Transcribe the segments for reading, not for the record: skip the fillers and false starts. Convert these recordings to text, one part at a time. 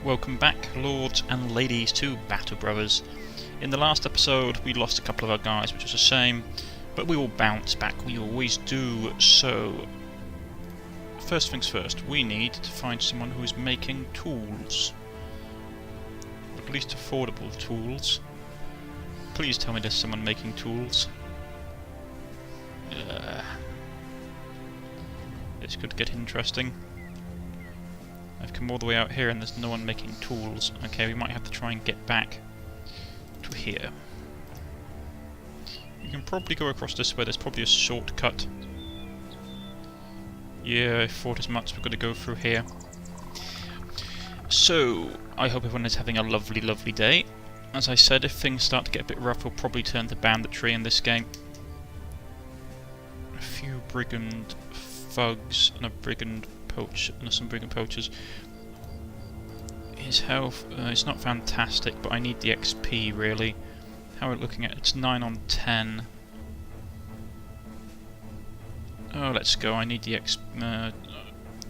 Welcome back, lords and ladies, to Battle Brothers. In the last episode we lost a couple of our guys, which was a shame, but we will bounce back, we always do. So, first things first, we need to find someone who is making tools. At least affordable tools. Please tell me there's someone making tools. This could get interesting. I've come all the way out here and there's no one making tools. Okay, we might have to try and get back to here. You can probably go across this way, there's probably a shortcut. Yeah, I thought as much, we've got to go through here. So, I hope everyone is having a lovely, lovely day. As I said, if things start to get a bit rough, we'll probably turn to banditry in this game. A few brigand thugs and a brigand poach and some brigand poachers. His health is not fantastic, but I need the XP really. How are we looking at? It's 9 on 10. Oh, let's go. I need the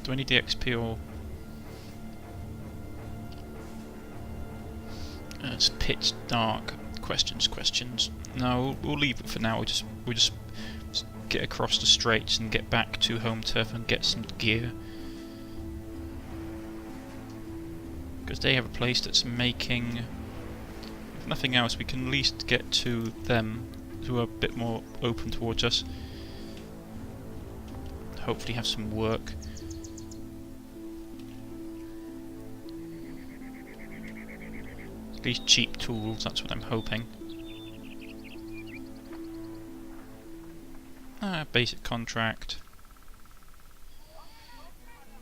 do I need the XP or? It's pitch dark. Questions. No, we'll leave it for now. We'll just get across the straits and get back to home turf and get some gear. Because they have a place that's making, if nothing else, we can at least get to them, who are a bit more open towards us. Hopefully have some work. At least cheap tools, that's what I'm hoping. Basic contract.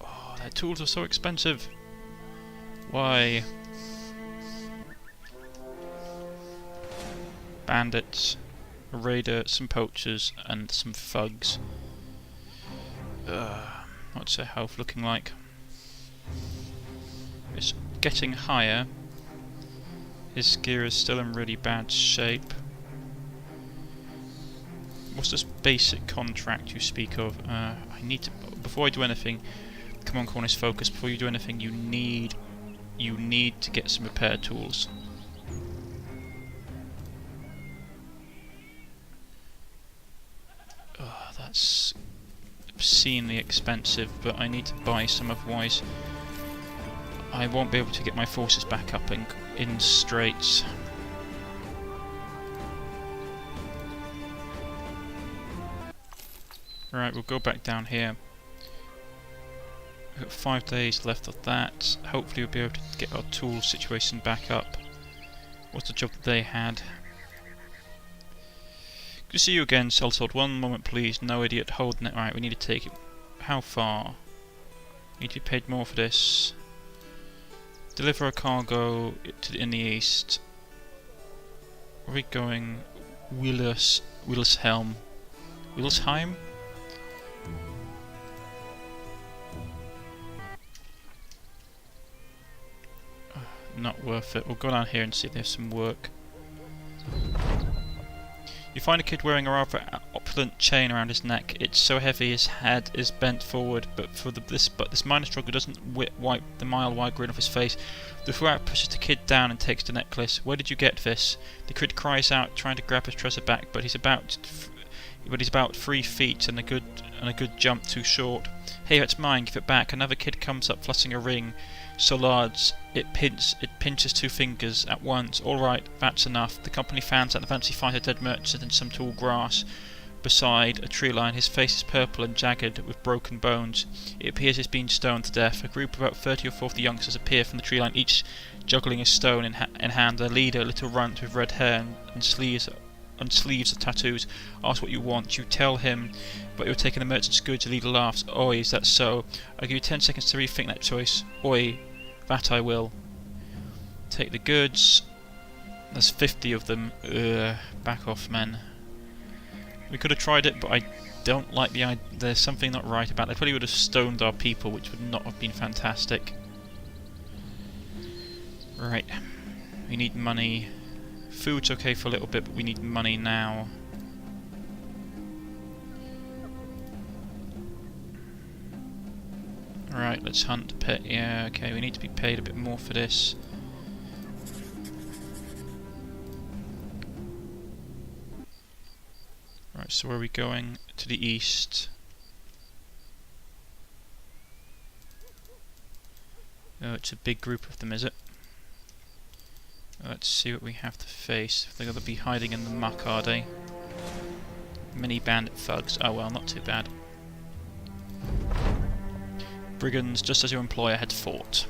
Oh, their tools are so expensive. Why? Bandits, a raider, some poachers, and some thugs. What's their health looking like? It's getting higher. His gear is still in really bad shape. What's this basic contract you speak of? I need to, before I do anything, come on Cornish, focus. Before you do anything, you need to get some repair tools. Oh, that's obscenely expensive, but I need to buy some, otherwise I won't be able to get my forces back up in straits. Right, we'll go back down here. We've got 5 days left of that. Hopefully we'll be able to get our tool situation back up. What's the job that they had? Good to see you again, Sellsword. 1 moment please, no idiot holding it. Right, we need to take it. How far? Need to be paid more for this. Deliver a cargo in the east. Are we going Willesheim? Willesheim? Not worth it. We'll go down here and see if there's some work. You find a kid wearing a rather opulent chain around his neck. It's so heavy his head is bent forward, but this minor struggle doesn't wipe the mile-wide grin off his face. The throat pushes the kid down and takes the necklace. Where did you get this? The kid cries out, trying to grab his treasure back, but he's about 3 feet and a good jump too short. Hey, that's mine. Give it back. Another kid comes up, flashing a ring so large it pinches 2 fingers at once. All right, that's enough. The company fans at the fancy find a dead merchant in some tall grass beside a tree line. His face is purple and jagged with broken bones. It appears he's been stoned to death. A group of about 30 or 40 youngsters appear from the tree line, each juggling a stone in hand. Their leader, a little runt with red hair and sleeves of tattoos, asks what you want. You tell him, but you're taking the merchant's goods. The leader laughs. Oi, is that so? I'll give you 10 seconds to rethink that choice. Oi, that I will. Take the goods. There's 50 of them. Back off, men. We could have tried it, but I don't like the idea. There's something not right about it. They probably would have stoned our people, which would not have been fantastic. Right. We need money. Food's okay for a little bit, but we need money now. Right, let's hunt pet. Yeah, okay, we need to be paid a bit more for this. Right, so where are we going? To the east. Oh, it's a big group of them, is it? Let's see what we have to face. They're going to be hiding in the muck, are they? Mini bandit thugs. Oh well, not too bad. Brigands, just as your employer had fought.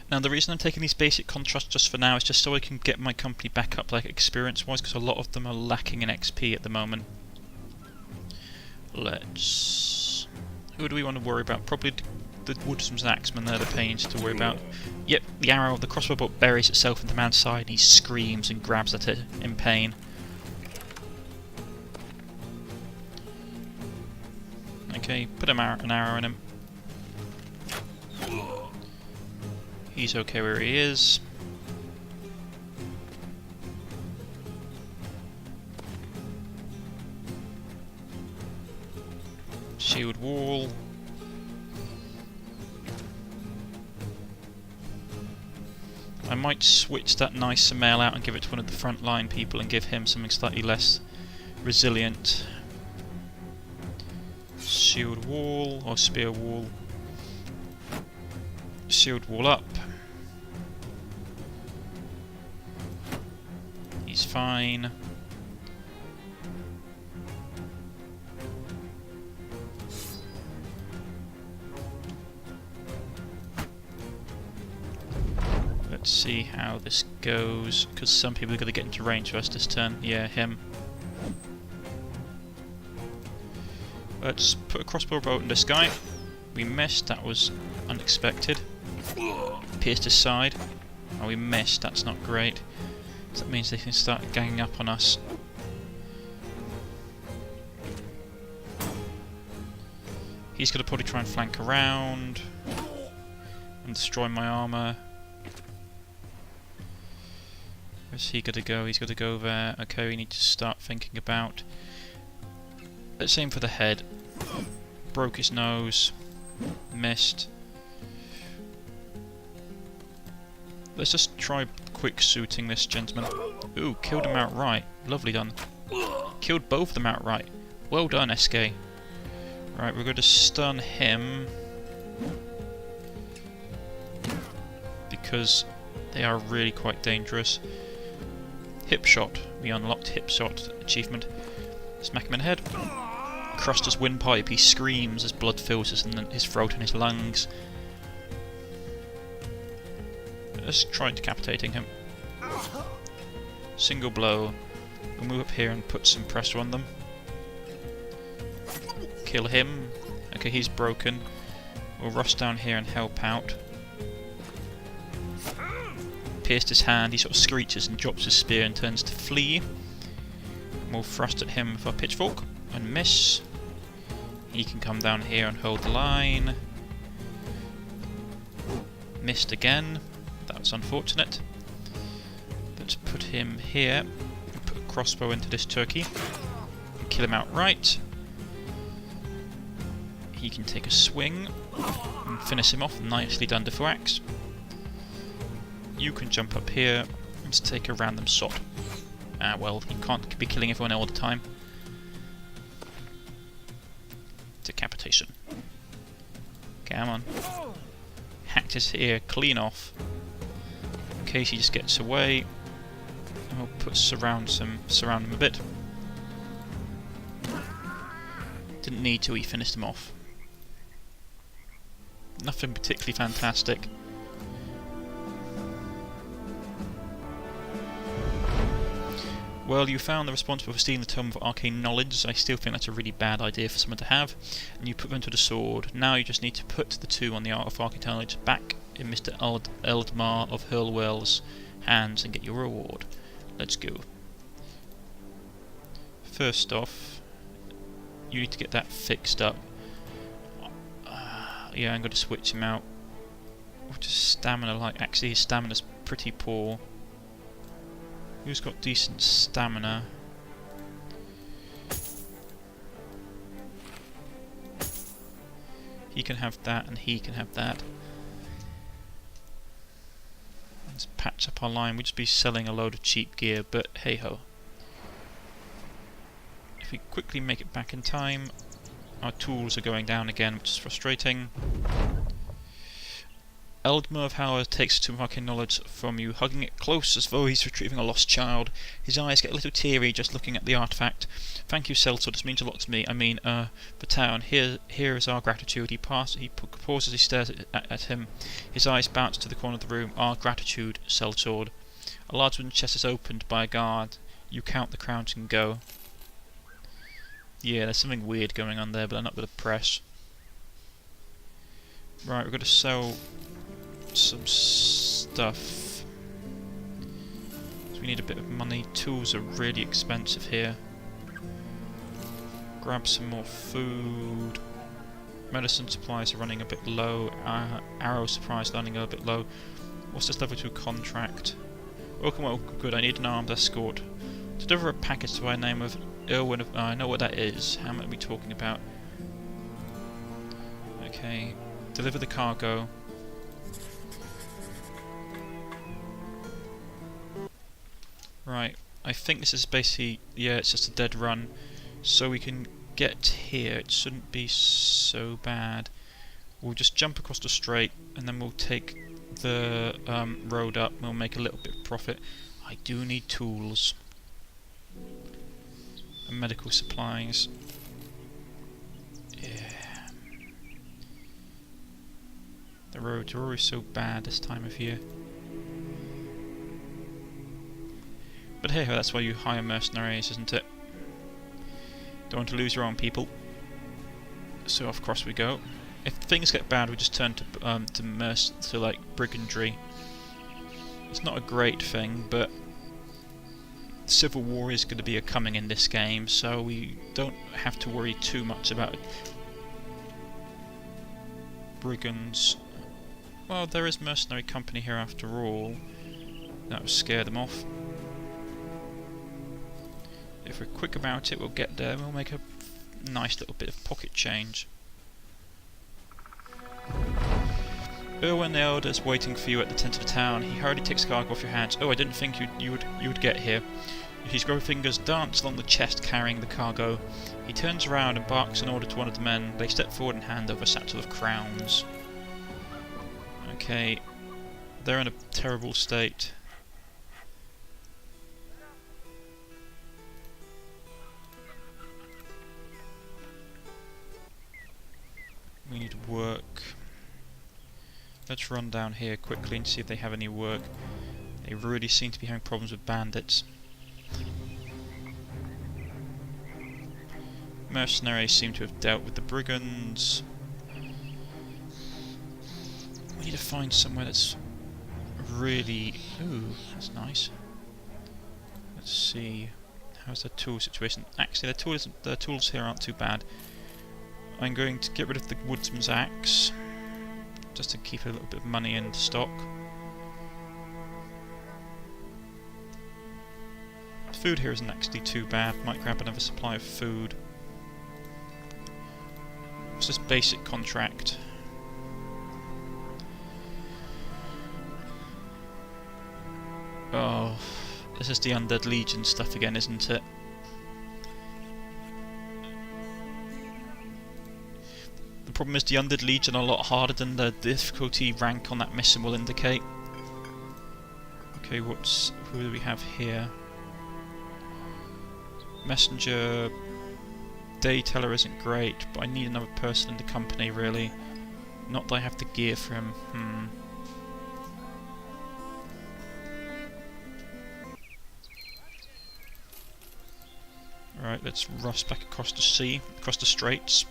Now the reason I'm taking these basic contrasts just for now is just so I can get my company back up like experience-wise, because a lot of them are lacking in XP at the moment. Let's... Who do we want to worry about? Probably the woodsman's and axemen, they're the pains to worry about. Yep, the arrow, the crossbow bolt buries itself in the man's side and he screams and grabs at it in pain. Okay, put an arrow in him. He's okay where he is. Shield wall. I might switch that nice mail out and give it to one of the frontline people and give him something slightly less resilient. Shield wall or spear wall. Shield wall up. He's fine. Let's see how this goes, because some people are going to get into range for us this turn. Yeah, him. Let's put a crossbow bolt in this guy. We missed, that was unexpected. Pierced his side. Oh, we missed, that's not great. So that means they can start ganging up on us. He's going to probably try and flank around and destroy my armour. Where's he going to go? He's going to go there. Okay, we need to start thinking about... Let's aim for the head. Broke his nose. Missed. Let's just try quick suiting this gentleman. Ooh, killed him outright. Lovely done. Killed both of them outright. Well done, SK. Right, we're going to stun him. Because they are really quite dangerous. Hip shot. We unlocked hip shot achievement. Smack him in the head. Crushed his windpipe. He screams as blood fills his throat and his lungs. Let's try decapitating him. Single blow. We'll move up here and put some pressure on them. Kill him. Okay, he's broken. We'll rush down here and help out. Pierced his hand, he sort of screeches and drops his spear and turns to flee. And we'll thrust at him with our pitchfork and miss. He can come down here and hold the line. Missed again. That's unfortunate. Let's put him here. Put a crossbow into this turkey. And kill him outright. He can take a swing and finish him off. Nicely done, Diffoax. You can jump up here and just take a random shot. Ah, well, you can't be killing everyone all the time. Decapitation. Come on. Hacked his ear clean off. In case he just gets away. And we'll put surround him a bit. Didn't need to, he finished him off. Nothing particularly fantastic. Well, you found the responsible for stealing the Tome of Arcane Knowledge. I still think that's a really bad idea for someone to have. And you put them to the sword. Now you just need to put the two on the Art of Arcane Knowledge back in Mr. Eldmar of Hurlwell's hands and get your reward. Let's go. First off, you need to get that fixed up. Yeah, I'm going to switch him out. What is stamina like? Actually, his stamina's pretty poor. Who's got decent stamina? He can have that, and he can have that. Let's patch up our line. We'd just be selling a load of cheap gear, but hey ho. If we quickly make it back in time, our tools are going down again, which is frustrating. Eldmer of Howard takes too much knowledge from you, hugging it close as though he's retrieving a lost child. His eyes get a little teary just looking at the artifact. Thank you, Seltzor, this means a lot to me. I mean, the town. Here is our gratitude. He pauses, he stares at him. His eyes bounce to the corner of the room. Our gratitude, Seltzor. A large wooden chest is opened by a guard. You count the crowns and go. Yeah, there's something weird going on there, but I'm not going to press. Right, we're going to sell some stuff. So we need a bit of money. Tools are really expensive here. Grab some more food. Medicine supplies are running a bit low. Arrow supplies are running a bit low. What's this level 2 contract? Welcome, well, good. I need an armed escort. Deliver a package to our name of Irwin of... I know what that is. How much are we talking about? Okay. Deliver the cargo. Right, I think this is basically, yeah, it's just a dead run, so we can get here. It shouldn't be so bad. We'll just jump across the strait, and then we'll take the road up, and we'll make a little bit of profit. I do need tools. And medical supplies. Yeah. The roads are always so bad this time of year. But hey ho, that's why you hire mercenaries, isn't it? Don't want to lose your own people. So off cross we go. If things get bad, we just turn to like brigandry. It's not a great thing, but civil war is going to be coming in this game, so we don't have to worry too much about brigands. Well, there is mercenary company here after all. That will scare them off. If we're quick about it, we'll get there and we'll make a nice little bit of pocket change. Irwin the Elder is waiting for you at the tent of the town. He hurriedly takes the cargo off your hands. Oh, I didn't think you would get here. His gloved fingers dance along the chest carrying the cargo. He turns around and barks an order to one of the men. They step forward and hand over a satchel of crowns. Okay, they're in a terrible state. We need work. Let's run down here quickly and see if they have any work. They really seem to be having problems with bandits. Mercenaries seem to have dealt with the brigands. We need to find somewhere that's really... Ooh, that's nice. Let's see. How's the tool situation? Actually, the tools here aren't too bad. I'm going to get rid of the woodsman's axe, just to keep a little bit of money in stock. The food here isn't actually too bad. Might grab another supply of food. What's this basic contract? Oh, this is the Undead Legion stuff again, isn't it? The problem is the Undead Legion are a lot harder than the difficulty rank on that mission will indicate. Okay, who do we have here? Messenger, Day Teller isn't great, but I need another person in the company really. Not that I have the gear for him. Alright, let's rush back across the sea, across the straits,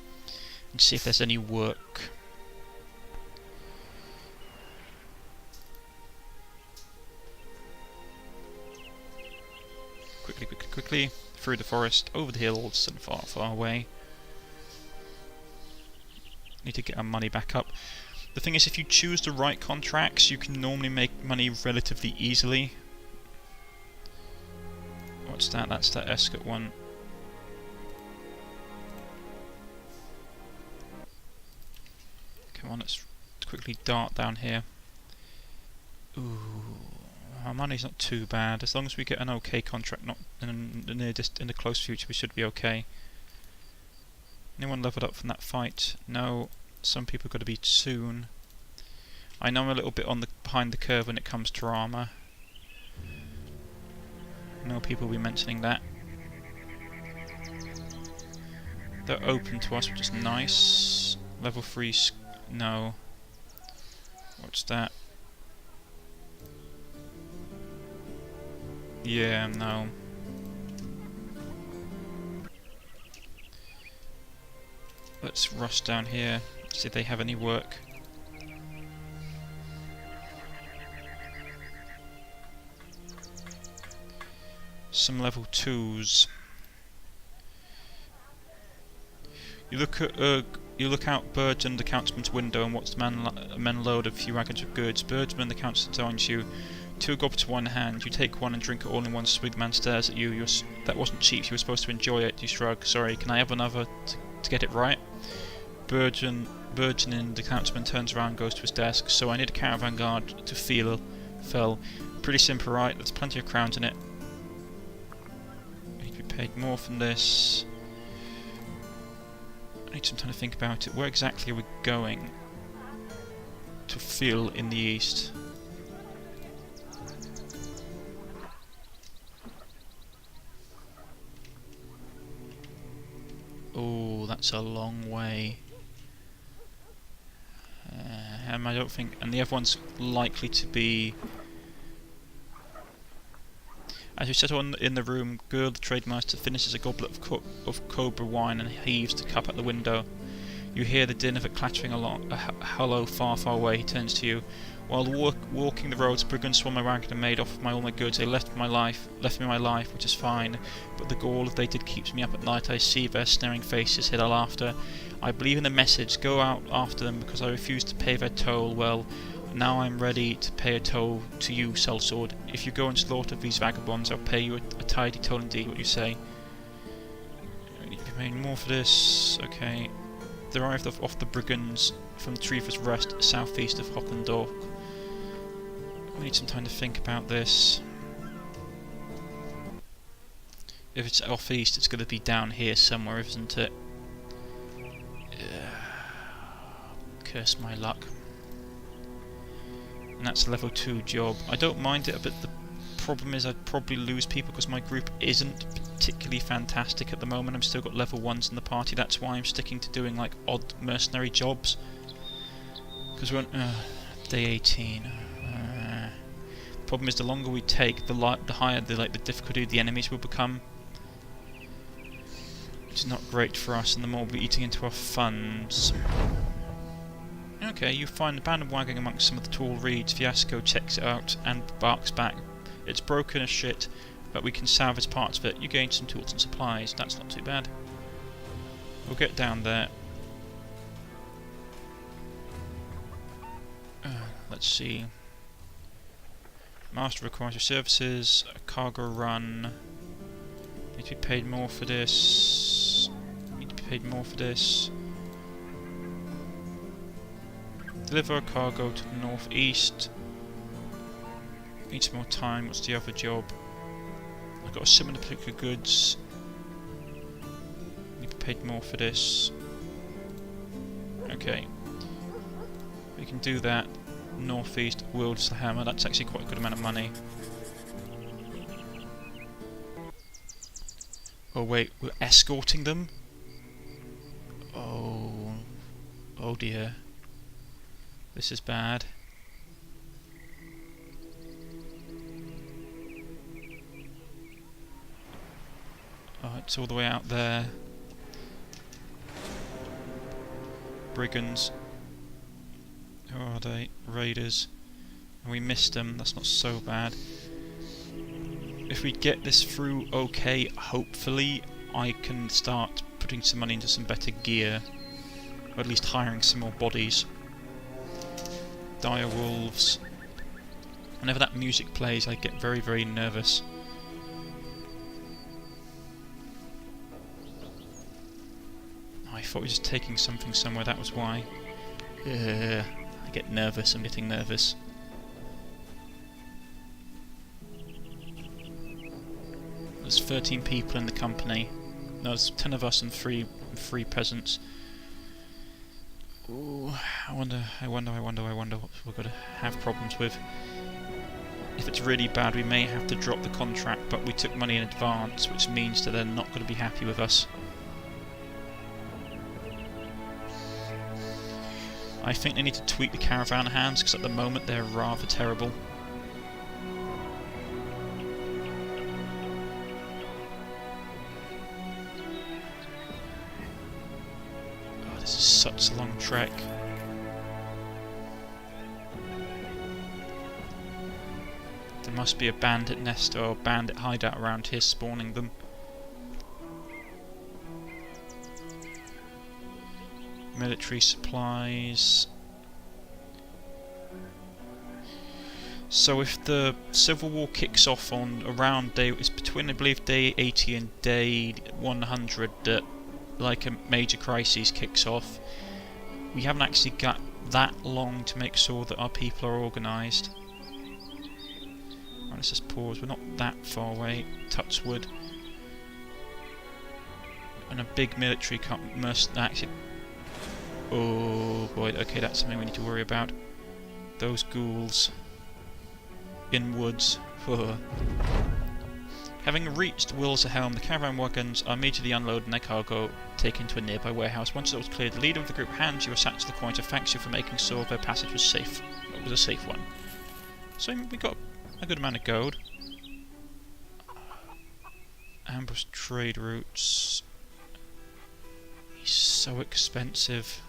and see if there's any work. Quickly, quickly, quickly, through the forest, over the hills, and far, far away. Need to get our money back up. The thing is, if you choose the right contracts, you can normally make money relatively easily. What's that? That's that escort one. Come on, let's quickly dart down here. Ooh, our money's not too bad. As long as we get an okay contract, not in the close future, we should be okay. Anyone leveled up from that fight? No. Some people got to be soon. I know I'm a little bit on the behind the curve when it comes to armor. No people will be mentioning that. They're open to us, which is nice. Level 3, no. What's that? Yeah, no. Let's rush down here, see if they have any work. Some level 2s. You look out Birdman, the councilman's window, and watch the men load a few wagons of goods. Birdman, the councilman, joins you. 2 goblets to one hand. You take one and drink it all in one swig. The man stares at you. That wasn't cheap. You were supposed to enjoy it. You shrug. Sorry, can I have another to get it right? Birdman, the councilman, turns around and goes to his desk. So I need a caravan guard to fill. Pretty simple, right? There's plenty of crowns in it. I need to be paid more from this. I need some time to think about it. Where exactly are we going to fill in the east? Oh, that's a long way. I don't think, and the other one's likely to be. As we settle in the room, Girl, the trademaster, finishes a goblet of cobra wine and heaves the cup out the window. You hear the din of it clattering along a hollow far, far away. He turns to you. While walking the roads, brigands swung my wagon and made off with all my goods. They left me my life, which is fine. But the gall they did keeps me up at night. I see their staring faces, hear their laughter. I believe in the message. Go out after them because I refuse to pay their toll. Well, now I'm ready to pay a toll to you, sellsword. If you go and slaughter these vagabonds, I'll pay you a tidy toll indeed. What you say? I need to be paying more for this. Okay. They arrived off the brigands from Trever's Rest, southeast of Hunterdon. We need some time to think about this. If it's off east, it's going to be down here somewhere, isn't it? Curse my luck. And that's a level 2 job. I don't mind it, but the problem is I'd probably lose people because my group isn't particularly fantastic at the moment. I've still got level 1s in the party. That's why I'm sticking to doing like odd mercenary jobs. Because we're on day 18. The problem is the longer we take, the higher the difficulty of the enemies will become. Which is not great for us, and the more we're eating into our funds. Okay, you find a abandoned wagon amongst some of the tall reeds. Fiasco checks it out and barks back. It's broken as shit, but we can salvage parts of it. You gain some tools and supplies. That's not too bad. We'll get down there. Let's see. Master requires your services. A cargo run. Need to be paid more for this. Need to be paid more for this. Deliver a cargo to the northeast. Need some more time. What's the other job? I've got a similar particular goods. Need to be paid more for this. Okay. We can do that. Northeast, wields the hammer. That's actually quite a good amount of money. Oh wait, we're escorting them? Oh dear. This is bad. Oh, it's all the way out there. Brigands. Who are they? Raiders. And we missed them. That's not so bad. If we get this through okay, hopefully I can start putting some money into some better gear. Or at least hiring some more bodies. Dire wolves. Whenever that music plays, I get very, very nervous. I thought we were just taking something somewhere, that was why. I get nervous, I'm getting nervous. There's 13 people in the company. No, there's 10 of us and three peasants. Ooh, I wonder what we're going to have problems with. If it's really bad, we may have to drop the contract, but we took money in advance, which means that they're not going to be happy with us. I think they need to tweak the caravan hands, because at the moment they're rather terrible. Oh, this is such a long trek. There must be a bandit nest or a bandit hideout around here spawning them. Military supplies. So if the civil war kicks off on around day, it's between I believe day 80 and day 100 that like a major crisis kicks off. We haven't actually got that long to make sure that our people are organised. Right, let's just pause. We're not that far away. Touch wood. And a big military actually. Oh boy, okay, that's something we need to worry about. Those ghouls in woods. Having reached Wilshelm, the caravan wagons are immediately unloaded and their cargo taken to a nearby warehouse. Once it was cleared, the leader of the group hands you a satchel of coin to thank you for making sure their passage was safe. It was a safe one. So we got a good amount of gold. Ambush trade routes. He's so expensive.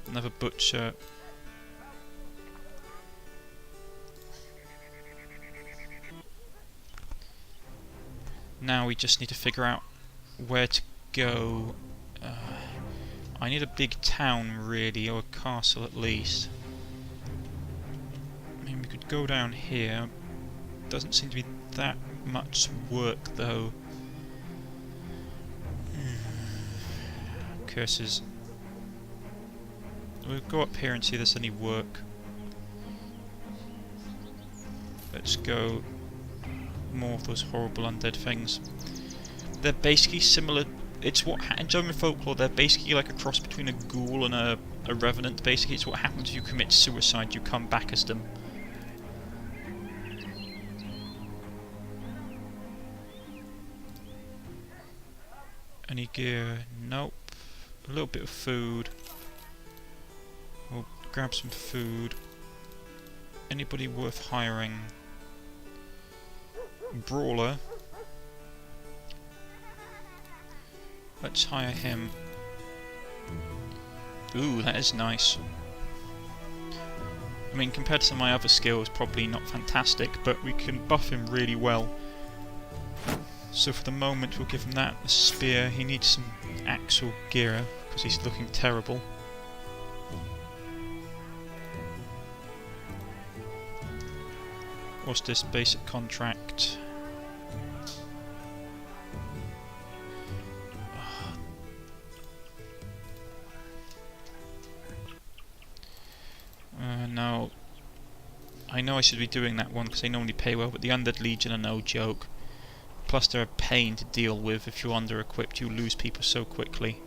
Another butcher. Now we just need to figure out where to go. I need a big town really, or a castle at least. I mean, we could go down here. Doesn't seem to be that much work though. Curses. We'll go up here and see if there's any work. Let's go. More of those horrible undead things. They're basically similar. It's what in German folklore they're basically like a cross between a ghoul and a revenant. Basically, it's what happens if you commit suicide. You come back as them. Any gear? Nope. A little bit of food. We'll grab some food. Anybody worth hiring? Brawler. Let's hire him. Ooh, that is nice. I mean, compared to some of my other skills, probably not fantastic, but we can buff him really well. So for the moment, we'll give him that. A spear. He needs some actual gear, because he's looking terrible. What's this basic contract? No. I know I should be doing that one because they normally pay well, but the Undead Legion are no joke. Plus they're a pain to deal with. If you're under-equipped, you lose people so quickly.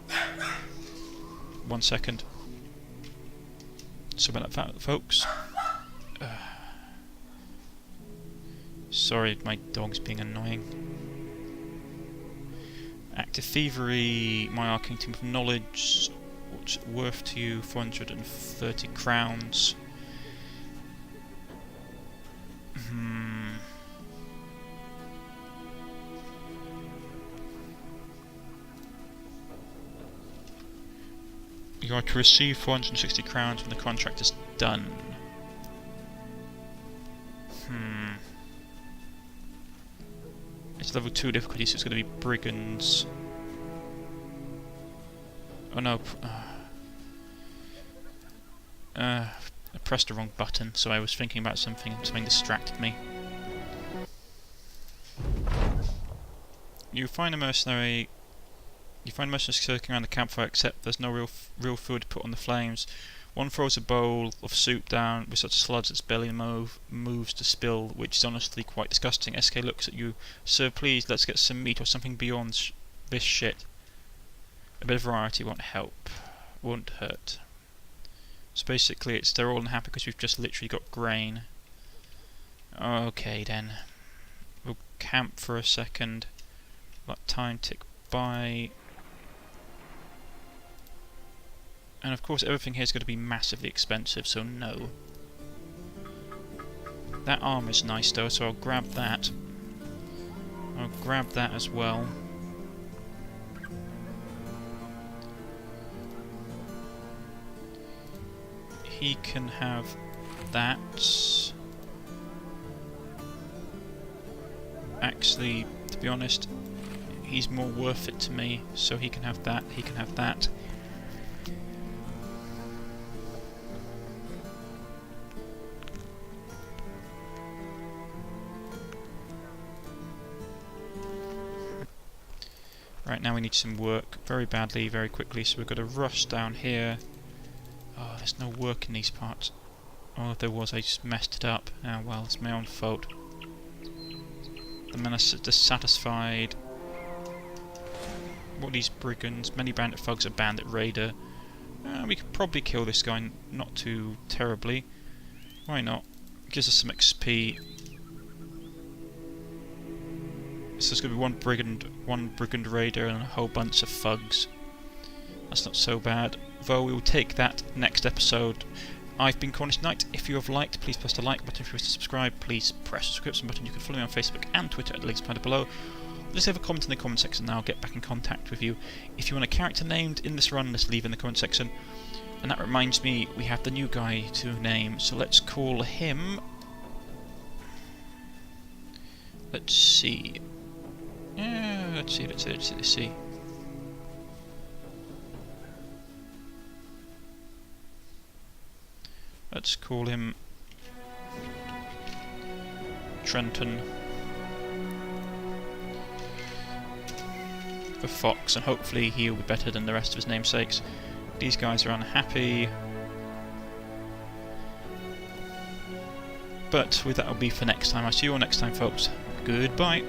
1 second. So about that, folks. Sorry, my dog's being annoying. Active Thievery, my Arcane Team of Knowledge, what's worth to you? 430 crowns. You are to receive 460 crowns when the contract is done. It's level 2 difficulty, so it's going to be brigands. Oh no. I pressed the wrong button, so I was thinking about something and something distracted me. You find a mercenary. You find most of us circling around the campfire, except there's no real food put on the flames. One throws a bowl of soup down with such sludge its belly moves to spill, which is honestly quite disgusting. SK looks at you. Sir, please, let's get some meat or something beyond this shit. A bit of variety won't hurt. So basically they're all unhappy because we've just literally got grain. Okay then. We'll camp for a second. Let time tick by. And of course everything here is going to be massively expensive, so no. That armor is nice though, so I'll grab that. I'll grab that as well. He can have that. Actually, to be honest, he's more worth it to me, so he can have that, he can have that. Right, now we need some work very badly, very quickly, so we've got to rush down here. Oh, there's no work in these parts. Oh, if there was, I just messed it up. Ah, well, it's my own fault. The men are dissatisfied. What are these brigands? Many bandit thugs, a bandit raider. We could probably kill this guy, not too terribly. Why not? It gives us some XP. So there's going to be one brigand raider and a whole bunch of thugs. That's not so bad, though we will take that next episode. I've been Cornish-Knight. If you have liked, please press the like button. If you wish to subscribe, please press the subscription button. You can follow me on Facebook and Twitter at the links provided below. Just leave a comment in the comment section and I'll get back in contact with you. If you want a character named in this run, just leave in the comment section. And that reminds me, we have the new guy to name, so let's call him... Let's see. Let's see. Let's call him Trenton the Fox, and hopefully he'll be better than the rest of his namesakes. These guys are unhappy, but that will be for next time. I'll see you all next time, folks. Goodbye.